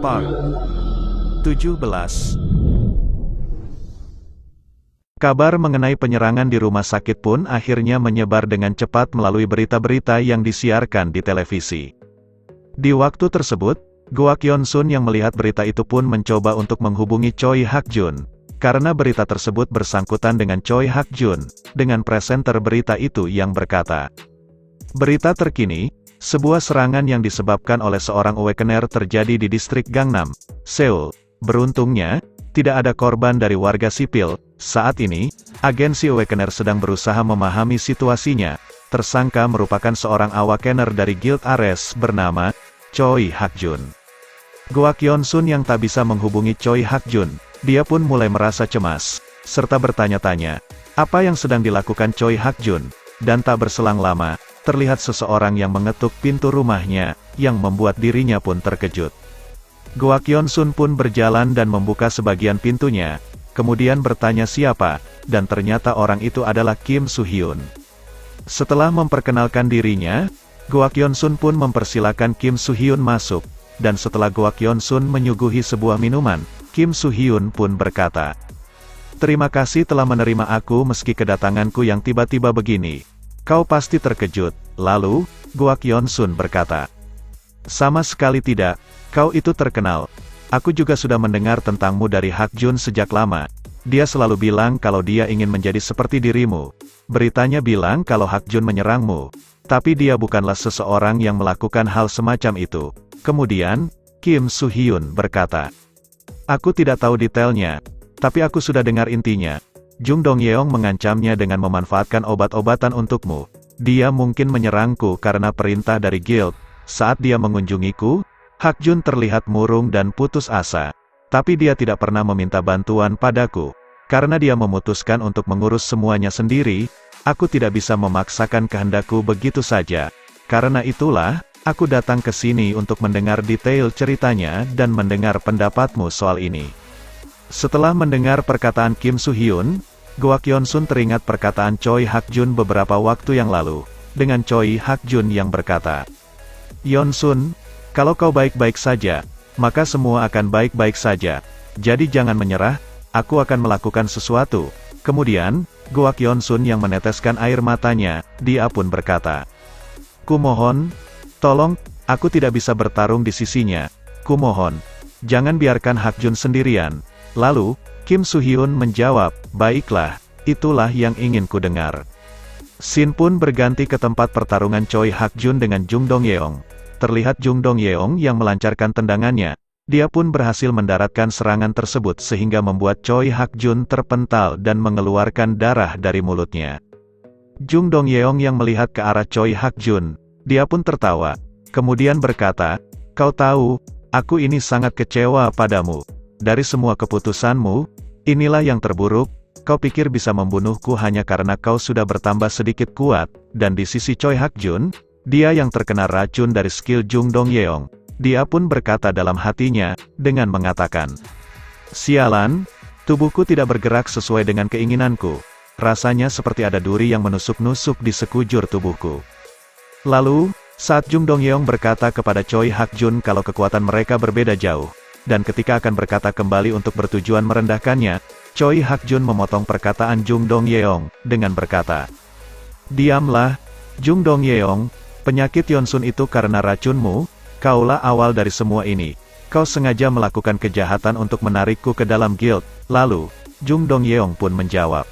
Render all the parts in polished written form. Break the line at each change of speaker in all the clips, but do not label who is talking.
Part 17. Kabar mengenai penyerangan di rumah sakit pun akhirnya menyebar dengan cepat melalui berita-berita yang disiarkan di televisi. Di waktu tersebut, Goak Yeon-sun yang melihat berita itu pun mencoba untuk menghubungi Choi Hak-jun, karena berita tersebut bersangkutan dengan Choi Hak-jun, dengan presenter berita itu yang berkata, "Berita terkini, sebuah serangan yang disebabkan oleh seorang awakener terjadi di distrik Gangnam, Seoul. Beruntungnya, tidak ada korban dari warga sipil. Saat ini, agensi awakener sedang berusaha memahami situasinya. Tersangka merupakan seorang awakener dari Guild Ares bernama Choi Hak-jun." Goak Yeon-sun yang tak bisa menghubungi Choi Hak-jun, dia pun mulai merasa cemas, serta bertanya-tanya, apa yang sedang dilakukan Choi Hak-jun, dan tak berselang lama, terlihat seseorang yang mengetuk pintu rumahnya, yang membuat dirinya pun terkejut. Goak Yeon-sun pun berjalan dan membuka sebagian pintunya, kemudian bertanya siapa, dan ternyata orang itu adalah Kim Soo-hyun. Setelah memperkenalkan dirinya, Goak Yeon-sun pun mempersilakan Kim Soo-hyun masuk, dan setelah Goak Yeon-sun menyuguhi sebuah minuman, Kim Soo-hyun pun berkata, "Terima kasih telah menerima aku meski kedatanganku yang tiba-tiba begini. Kau pasti terkejut." Lalu, Goak Yeon-sun berkata, "Sama sekali tidak, kau itu terkenal. Aku juga sudah mendengar tentangmu dari Hak-jun sejak lama. Dia selalu bilang kalau dia ingin menjadi seperti dirimu. Beritanya bilang kalau Hak-jun menyerangmu. Tapi dia bukanlah seseorang yang melakukan hal semacam itu." Kemudian, Kim Soo-hyun berkata, "Aku tidak tahu detailnya, tapi aku sudah dengar intinya. Jung Dong-yeong mengancamnya dengan memanfaatkan obat-obatan untukmu. Dia mungkin menyerangku karena perintah dari guild. Saat dia mengunjungiku, Hak-jun terlihat murung dan putus asa. Tapi dia tidak pernah meminta bantuan padaku. Karena dia memutuskan untuk mengurus semuanya sendiri, aku tidak bisa memaksakan kehendakku begitu saja. Karena itulah, aku datang ke sini untuk mendengar detail ceritanya dan mendengar pendapatmu soal ini." Setelah mendengar perkataan Kim Soo-hyun, Goak Yeon-sun teringat perkataan Choi Hak-jun beberapa waktu yang lalu, dengan Choi Hak-jun yang berkata, "Yeon-sun, kalau kau baik-baik saja, maka semua akan baik-baik saja. Jadi jangan menyerah, aku akan melakukan sesuatu." Kemudian, Goak Yeon-sun yang meneteskan air matanya, dia pun berkata, "Kumohon, tolong, aku tidak bisa bertarung di sisinya. Kumohon, jangan biarkan Hak-jun sendirian." Lalu, Kim Soo-hyun menjawab, "Baiklah, itulah yang ingin ku dengar." Scene pun berganti ke tempat pertarungan Choi Hak-jun dengan Jung Dong-yeong. Terlihat Jung Dong-yeong yang melancarkan tendangannya. Dia pun berhasil mendaratkan serangan tersebut sehingga membuat Choi Hak-jun terpental dan mengeluarkan darah dari mulutnya. Jung Dong-yeong yang melihat ke arah Choi Hak-jun, dia pun tertawa, kemudian berkata, "Kau tahu, aku ini sangat kecewa padamu. Dari semua keputusanmu, inilah yang terburuk. Kau pikir bisa membunuhku hanya karena kau sudah bertambah sedikit kuat." Dan di sisi Choi Hak-jun, dia yang terkena racun dari skill Jung Dong-yeong, dia pun berkata dalam hatinya, dengan mengatakan, "Sialan, tubuhku tidak bergerak sesuai dengan keinginanku. Rasanya seperti ada duri yang menusuk-nusuk di sekujur tubuhku." Lalu, saat Jung Dong-yeong berkata kepada Choi Hak-jun kalau kekuatan mereka berbeda jauh, dan ketika akan berkata kembali untuk bertujuan merendahkannya, Choi Hak-jun memotong perkataan Jung Dong-yeong, dengan berkata, "Diamlah, Jung Dong-yeong, penyakit Yeon-sun itu karena racunmu, kaulah awal dari semua ini. Kau sengaja melakukan kejahatan untuk menarikku ke dalam guild." Lalu, Jung Dong-yeong pun menjawab,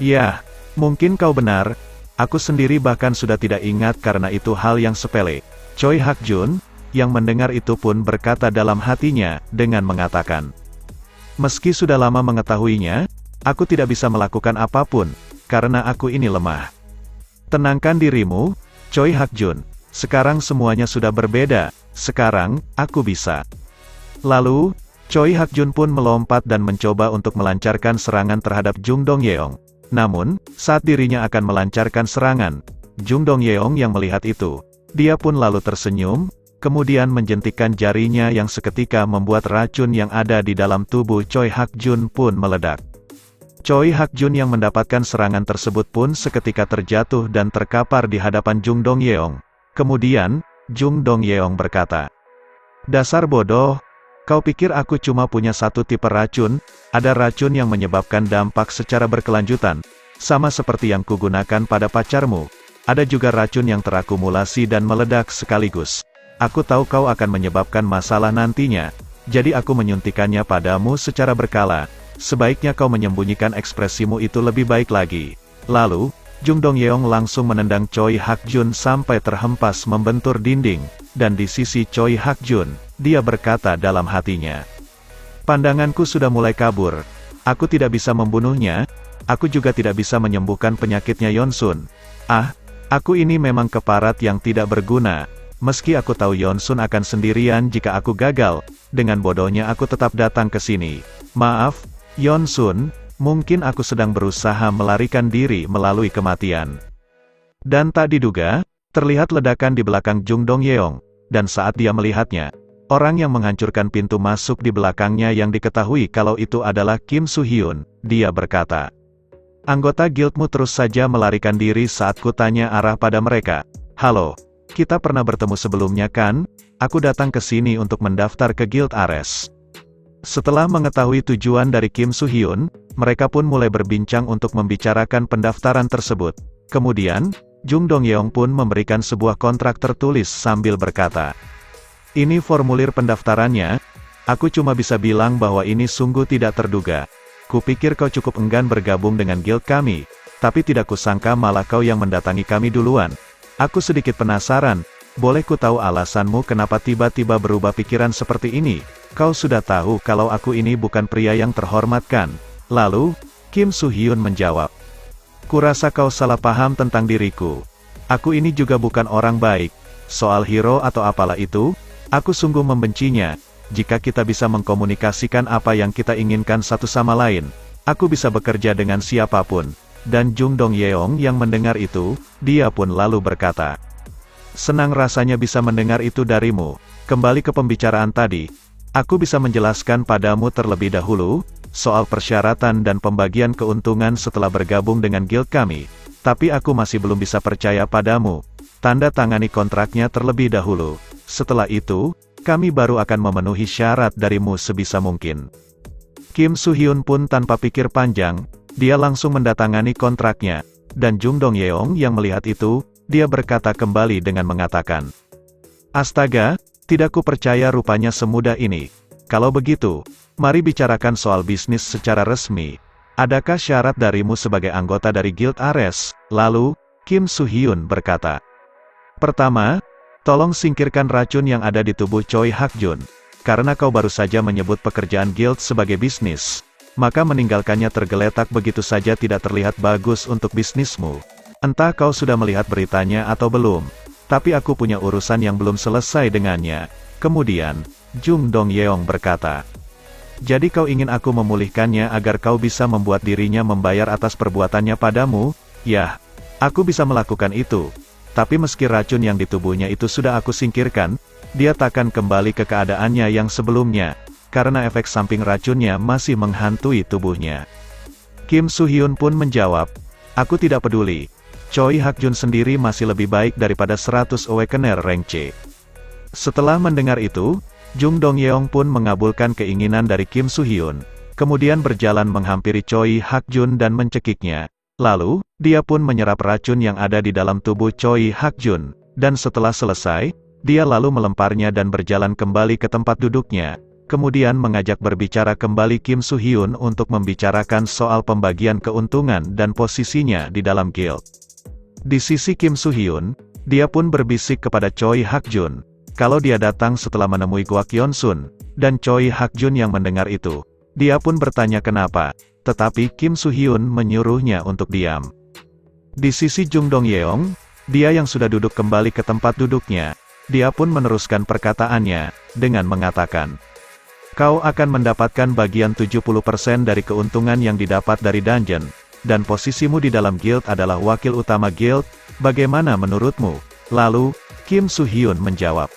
"Ya, mungkin kau benar. Aku sendiri bahkan sudah tidak ingat karena itu hal yang sepele." Choi Hak-jun, yang mendengar itu pun berkata dalam hatinya, dengan mengatakan, "Meski sudah lama mengetahuinya, aku tidak bisa melakukan apapun, karena aku ini lemah." Tenangkan dirimu, Choi Hak-jun. Sekarang semuanya sudah berbeda, sekarang, aku bisa. Lalu, Choi Hak-jun pun melompat dan mencoba untuk melancarkan serangan terhadap Jung Dong-yeong. Namun, saat dirinya akan melancarkan serangan, Jung Dong-yeong yang melihat itu, dia pun lalu tersenyum, kemudian menjentikkan jarinya yang seketika membuat racun yang ada di dalam tubuh Choi Hak-jun pun meledak. Choi Hak-jun yang mendapatkan serangan tersebut pun seketika terjatuh dan terkapar di hadapan Jung Dong-yeong. Kemudian, Jung Dong-yeong berkata, "Dasar bodoh, Kau pikir aku cuma punya satu tipe racun? Ada racun yang menyebabkan dampak secara berkelanjutan, sama seperti yang kugunakan pada pacarmu. Ada juga racun yang terakumulasi dan meledak sekaligus. Aku tahu kau akan menyebabkan masalah nantinya, jadi aku menyuntikannya padamu secara berkala. Sebaiknya kau menyembunyikan ekspresimu itu lebih baik lagi. Lalu, Jung Dong-yeong langsung menendang Choi Hak-jun sampai terhempas membentur dinding, dan di sisi Choi Hak-jun, dia berkata dalam hatinya, "Pandanganku sudah mulai kabur. Aku tidak bisa membunuhnya, aku juga tidak bisa menyembuhkan penyakitnya Yeonsun. Ah, aku ini memang keparat yang tidak berguna. Meski aku tahu Yeonsun akan sendirian jika aku gagal, dengan bodohnya aku tetap datang ke sini. Maaf, Yeonsun, mungkin aku sedang berusaha melarikan diri melalui kematian." Dan tak diduga, terlihat ledakan di belakang Jung Dong-yeong, dan saat dia melihatnya, orang yang menghancurkan pintu masuk di belakangnya yang diketahui kalau itu adalah Kim Soo-hyun, dia berkata, "Anggota guildmu terus saja melarikan diri saat kutanya arah pada mereka. Halo, kita pernah bertemu sebelumnya kan? Aku datang ke sini untuk mendaftar ke Guild Ares." Setelah mengetahui tujuan dari Kim Soo-hyun, mereka pun mulai berbincang untuk membicarakan pendaftaran tersebut. Kemudian, Jung Dong-yeong pun memberikan sebuah kontrak tertulis sambil berkata, "Ini formulir pendaftarannya. Aku cuma bisa bilang bahwa ini sungguh tidak terduga. Kupikir kau cukup enggan bergabung dengan guild kami, tapi tidak kusangka malah kau yang mendatangi kami duluan. Aku sedikit penasaran, boleh ku tahu alasanmu kenapa tiba-tiba berubah pikiran seperti ini? Kau sudah tahu kalau aku ini bukan pria yang terhormat kan?" Lalu, Kim Soo-hyun menjawab, "Kurasa kau salah paham tentang diriku. Aku ini juga bukan orang baik. Soal hero atau apalah itu, aku sungguh membencinya. Jika kita bisa mengkomunikasikan apa yang kita inginkan satu sama lain, aku bisa bekerja dengan siapapun." Dan Jung Dong-yeong yang mendengar itu, dia pun lalu berkata, "Senang rasanya bisa mendengar itu darimu. Kembali ke pembicaraan tadi, aku bisa menjelaskan padamu terlebih dahulu, soal persyaratan dan pembagian keuntungan setelah bergabung dengan guild kami, tapi aku masih belum bisa percaya padamu. Tanda tangani kontraknya terlebih dahulu. Setelah itu, kami baru akan memenuhi syarat darimu sebisa mungkin." Kim Soo-hyun pun tanpa pikir panjang, dia langsung mendatangani kontraknya, dan Jung Dong-yeong yang melihat itu, dia berkata kembali dengan mengatakan, "Astaga, tidak ku percaya rupanya semudah ini. Kalau begitu, mari bicarakan soal bisnis secara resmi. Adakah syarat darimu sebagai anggota dari Guild Ares?" Lalu, Kim Soo-hyun berkata, "Pertama, tolong singkirkan racun yang ada di tubuh Choi Hak-jun. Karena kau baru saja menyebut pekerjaan guild sebagai bisnis, maka meninggalkannya tergeletak begitu saja tidak terlihat bagus untuk bisnismu. Entah kau sudah melihat beritanya atau belum, tapi aku punya urusan yang belum selesai dengannya." Kemudian, Jung Dong-yeong berkata, "Jadi kau ingin aku memulihkannya agar kau bisa membuat dirinya membayar atas perbuatannya padamu? Yah, aku bisa melakukan itu. Tapi meski racun yang di tubuhnya itu sudah aku singkirkan, dia takkan kembali ke keadaannya yang sebelumnya, karena efek samping racunnya masih menghantui tubuhnya." Kim Soo-hyun pun menjawab, "Aku tidak peduli. Choi Hak-jun sendiri masih lebih baik daripada 100 Awakener rank C." Setelah mendengar itu, Jung Dong-yeong pun mengabulkan keinginan dari Kim Soo-hyun, kemudian berjalan menghampiri Choi Hak-jun dan mencekiknya. Lalu, dia pun menyerap racun yang ada di dalam tubuh Choi Hak-jun, dan setelah selesai, dia lalu melemparnya dan berjalan kembali ke tempat duduknya, kemudian mengajak berbicara kembali Kim Soo-hyun untuk membicarakan soal pembagian keuntungan dan posisinya di dalam guild. Di sisi Kim Soo-hyun, dia pun berbisik kepada Choi Hak-jun, kalau dia datang setelah menemui Kwak Yeonsun, dan Choi Hak-jun yang mendengar itu, dia pun bertanya kenapa, tetapi Kim Soo-hyun menyuruhnya untuk diam. Di sisi Jung Dong-yeong, dia yang sudah duduk kembali ke tempat duduknya, dia pun meneruskan perkataannya, dengan mengatakan, "Kau akan mendapatkan bagian 70% dari keuntungan yang didapat dari dungeon, dan posisimu di dalam guild adalah wakil utama guild, bagaimana menurutmu?" Lalu, Kim Soo-hyun menjawab,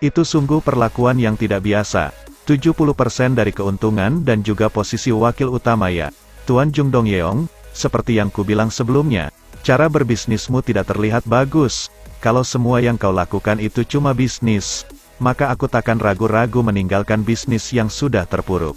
"Itu sungguh perlakuan yang tidak biasa. 70% dari keuntungan dan juga posisi wakil utama ya, Tuan Jung Dong-yeong, seperti yang kubilang sebelumnya, cara berbisnismu tidak terlihat bagus. Kalau semua yang kau lakukan itu cuma bisnis, maka aku takkan ragu-ragu meninggalkan bisnis yang sudah terpuruk.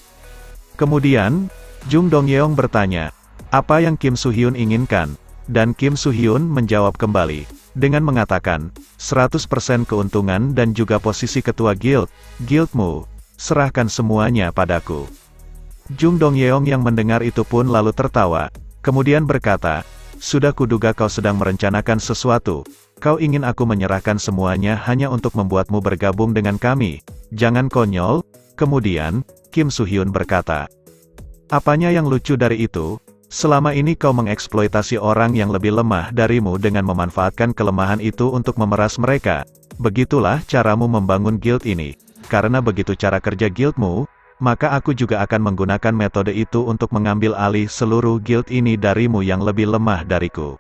Kemudian, Jung Dong-yeong bertanya, apa yang Kim Soo-hyun inginkan? Dan Kim Soo-hyun menjawab kembali, dengan mengatakan, 100% keuntungan dan juga posisi ketua guildmu, serahkan semuanya padaku. Jung Dong-yeong yang mendengar itu pun lalu tertawa, kemudian berkata, sudah kuduga kau sedang merencanakan sesuatu, kau ingin aku menyerahkan semuanya hanya untuk membuatmu bergabung dengan kami, jangan konyol. Kemudian, Kim Soo-hyun berkata, apanya yang lucu dari itu? Selama ini kau mengeksploitasi orang yang lebih lemah darimu dengan memanfaatkan kelemahan itu untuk memeras mereka. Begitulah caramu membangun guild ini. Karena begitu cara kerja guildmu, maka aku juga akan menggunakan metode itu untuk mengambil alih seluruh guild ini darimu yang lebih lemah dariku.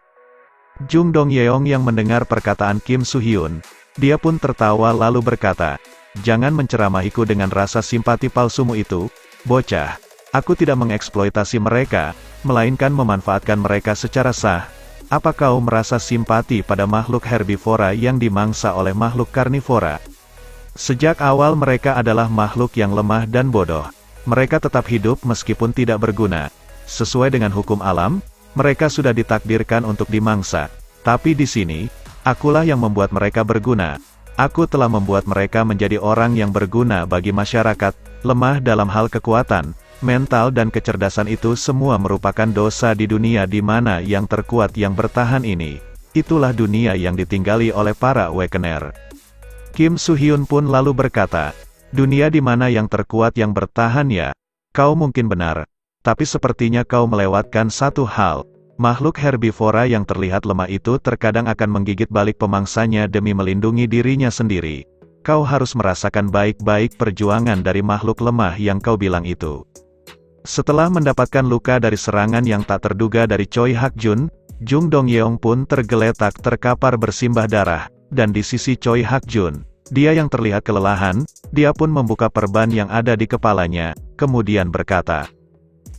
Jung Dong-yeong yang mendengar perkataan Kim Soo-hyun, dia pun tertawa lalu berkata, jangan menceramahiku dengan rasa simpati palsumu itu, bocah. Aku tidak mengeksploitasi mereka, melainkan memanfaatkan mereka secara sah. Apa kau merasa simpati pada makhluk herbivora yang dimangsa oleh makhluk karnivora? Sejak awal mereka adalah makhluk yang lemah dan bodoh. Mereka tetap hidup meskipun tidak berguna. Sesuai dengan hukum alam, mereka sudah ditakdirkan untuk dimangsa. Tapi di sini, akulah yang membuat mereka berguna. Aku telah membuat mereka menjadi orang yang berguna bagi masyarakat, lemah dalam hal kekuatan, mental dan kecerdasan itu semua merupakan dosa di dunia di mana yang terkuat yang bertahan ini. Itulah dunia yang ditinggali oleh para Awakener. Kim Soo-hyun pun lalu berkata, dunia di mana yang terkuat yang bertahan ya? Kau mungkin benar. Tapi sepertinya kau melewatkan satu hal. Makhluk herbivora yang terlihat lemah itu terkadang akan menggigit balik pemangsanya demi melindungi dirinya sendiri. Kau harus merasakan baik-baik perjuangan dari makhluk lemah yang kau bilang itu. Setelah mendapatkan luka dari serangan yang tak terduga dari Choi Hak-jun, Jung Dong-yeong pun tergeletak terkapar bersimbah darah, dan di sisi Choi Hak-jun, dia yang terlihat kelelahan, dia pun membuka perban yang ada di kepalanya, kemudian berkata,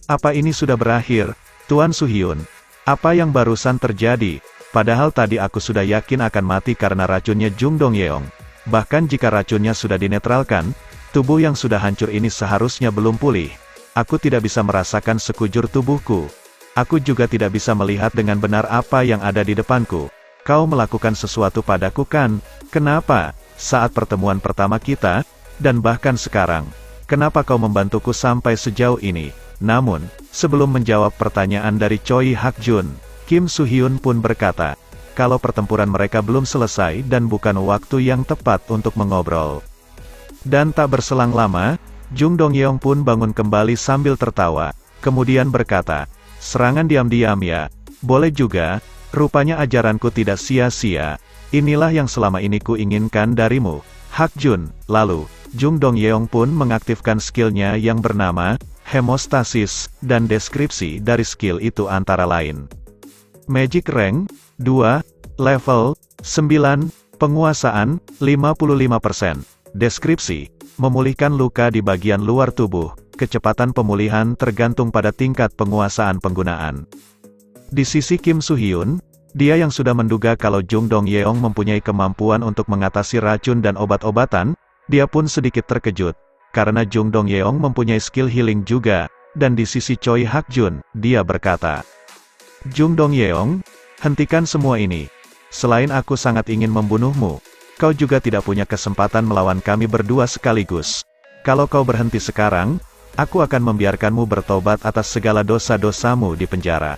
apa ini sudah berakhir, Tuan Soo-hyun? Apa yang barusan terjadi? Padahal tadi aku sudah yakin akan mati karena racunnya Jung Dong-yeong. Bahkan jika racunnya sudah dinetralkan, tubuh yang sudah hancur ini seharusnya belum pulih. Aku tidak bisa merasakan sekujur tubuhku. Aku juga tidak bisa melihat dengan benar apa yang ada di depanku. Kau melakukan sesuatu padaku kan? Kenapa? Saat pertemuan pertama kita, dan bahkan sekarang, kenapa kau membantuku sampai sejauh ini? Namun, sebelum menjawab pertanyaan dari Choi Hak-jun, Kim Soo-hyun pun berkata, kalau pertempuran mereka belum selesai dan bukan waktu yang tepat untuk mengobrol. Dan tak berselang lama, Jung Dong-yeong pun bangun kembali sambil tertawa, kemudian berkata, serangan diam-diam ya, boleh juga, rupanya ajaranku tidak sia-sia, inilah yang selama ini ku inginkan darimu, Hak-jun. Lalu, Jung Dong-yeong pun mengaktifkan skillnya yang bernama, hemostasis, dan deskripsi dari skill itu antara lain. Magic Rank, 2, Level, 9, Penguasaan, 55%, Deskripsi, memulihkan luka di bagian luar tubuh, kecepatan pemulihan tergantung pada tingkat penguasaan penggunaan. Di sisi Kim Soo-hyun, dia yang sudah menduga kalau Jung Dong-yeong mempunyai kemampuan untuk mengatasi racun dan obat-obatan, dia pun sedikit terkejut, karena Jung Dong-yeong mempunyai skill healing juga, dan di sisi Choi Hak-jun, dia berkata, Jung Dong-yeong, hentikan semua ini. Selain aku sangat ingin membunuhmu, kau juga tidak punya kesempatan melawan kami berdua sekaligus. Kalau kau berhenti sekarang, aku akan membiarkanmu bertobat atas segala dosa-dosamu di penjara.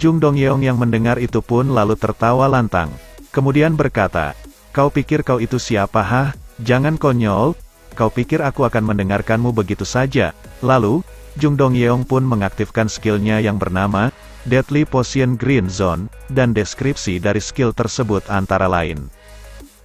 Jung Dong-yeong yang mendengar itu pun lalu tertawa lantang. Kemudian berkata, kau pikir kau itu siapa hah? Jangan konyol, kau pikir aku akan mendengarkanmu begitu saja. Lalu, Jung Dong-yeong pun mengaktifkan skillnya yang bernama, Deadly Potion Green Zone, dan deskripsi dari skill tersebut antara lain.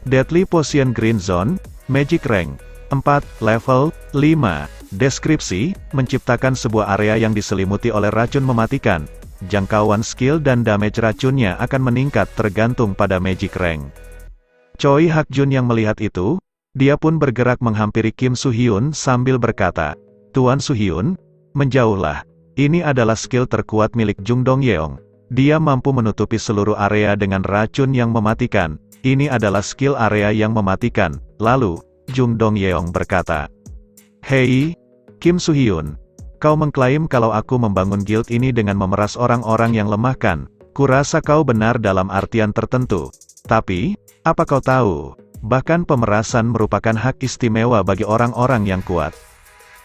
Deadly Potion Green Zone, Magic Rank, 4, Level, 5, Deskripsi, menciptakan sebuah area yang diselimuti oleh racun mematikan. Jangkauan skill dan damage racunnya akan meningkat tergantung pada Magic Rank. Choi Hak-jun yang melihat itu, dia pun bergerak menghampiri Kim Soo-hyun sambil berkata, Tuan Soo-hyun, menjauhlah. Ini adalah skill terkuat milik Jung Dong-yeong. Dia mampu menutupi seluruh area dengan racun yang mematikan. Ini adalah skill area yang mematikan. Lalu, Jung Dong-yeong berkata, "Hei, Kim Soo-hyun, kau mengklaim kalau aku membangun guild ini dengan memeras orang-orang yang lemah kan? Kurasa kau benar dalam artian tertentu. Tapi, apa kau tahu, bahkan pemerasan merupakan hak istimewa bagi orang-orang yang kuat."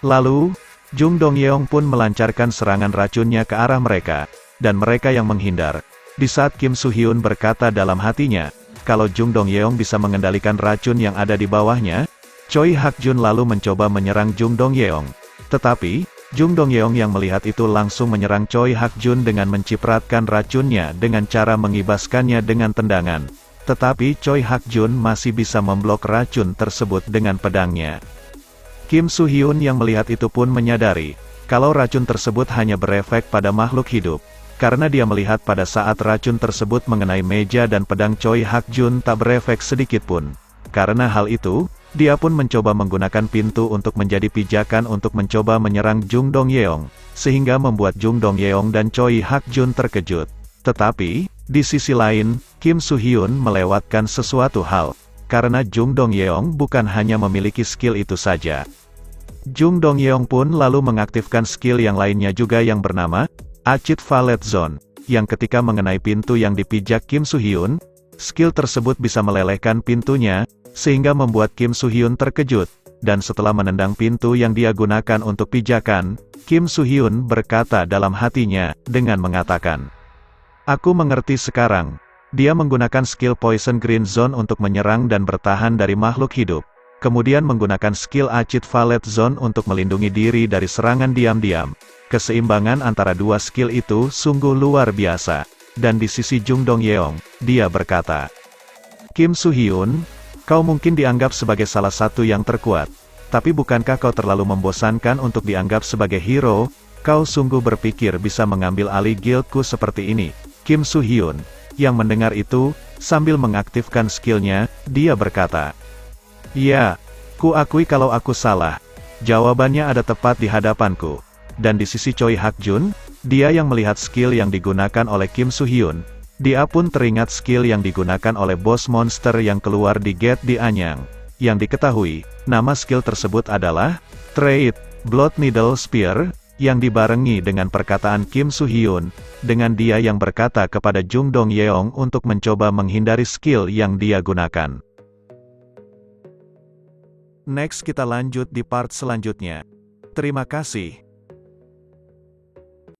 Lalu, Jung Dong-yeong pun melancarkan serangan racunnya ke arah mereka, dan mereka yang menghindar. Di saat Kim Soo-hyun berkata dalam hatinya, kalau Jung Dong-yeong bisa mengendalikan racun yang ada di bawahnya, Choi Hak-jun lalu mencoba menyerang Jung Dong-yeong. Tetapi, Jung Dong-yeong yang melihat itu langsung menyerang Choi Hak-jun dengan mencipratkan racunnya dengan cara mengibaskannya dengan tendangan. Tetapi Choi Hak-jun masih bisa memblok racun tersebut dengan pedangnya. Kim Soo-hyun yang melihat itu pun menyadari, kalau racun tersebut hanya berefek pada makhluk hidup. Karena dia melihat pada saat racun tersebut mengenai meja dan pedang Choi Hak-jun tak berefek sedikit pun. Karena hal itu, dia pun mencoba menggunakan pintu untuk menjadi pijakan untuk mencoba menyerang Jung Dong-yeong, sehingga membuat Jung Dong-yeong dan Choi Hak-jun terkejut. Tetapi, di sisi lain, Kim Soo-hyun melewatkan sesuatu hal, karena Jung Dong-yeong bukan hanya memiliki skill itu saja. Jung Dong-yeong pun lalu mengaktifkan skill yang lainnya juga yang bernama Acid Valet Zone, yang ketika mengenai pintu yang dipijak Kim Soo-hyun, skill tersebut bisa melelehkan pintunya, sehingga membuat Kim Soo-hyun terkejut, dan setelah menendang pintu yang dia gunakan untuk pijakan, Kim Soo-hyun berkata dalam hatinya, dengan mengatakan, "Aku mengerti sekarang." Dia menggunakan skill Poison Green Zone untuk menyerang dan bertahan dari makhluk hidup. Kemudian menggunakan skill Acid Valet Zone untuk melindungi diri dari serangan diam-diam. Keseimbangan antara dua skill itu sungguh luar biasa. Dan di sisi Jung Dong-yeong, dia berkata, "Kim Soo-hyun, kau mungkin dianggap sebagai salah satu yang terkuat. Tapi bukankah kau terlalu membosankan untuk dianggap sebagai hero? Kau sungguh berpikir bisa mengambil alih guildku seperti ini?" Kim Soo-hyun, yang mendengar itu, sambil mengaktifkan skillnya, dia berkata, "Ya, ku akui kalau aku salah. Jawabannya ada tepat di hadapanku." Dan di sisi Choi Hak-jun, dia yang melihat skill yang digunakan oleh Kim Soo-hyun, dia pun teringat skill yang digunakan oleh bos monster yang keluar di gate di Anyang. Yang diketahui, nama skill tersebut adalah Trade Blood Needle Spear, yang dibarengi dengan perkataan Kim Soo-hyun, dengan dia yang berkata kepada Jung Dong-yeong untuk mencoba menghindari skill yang dia gunakan. Next kita lanjut di part selanjutnya. Terima kasih.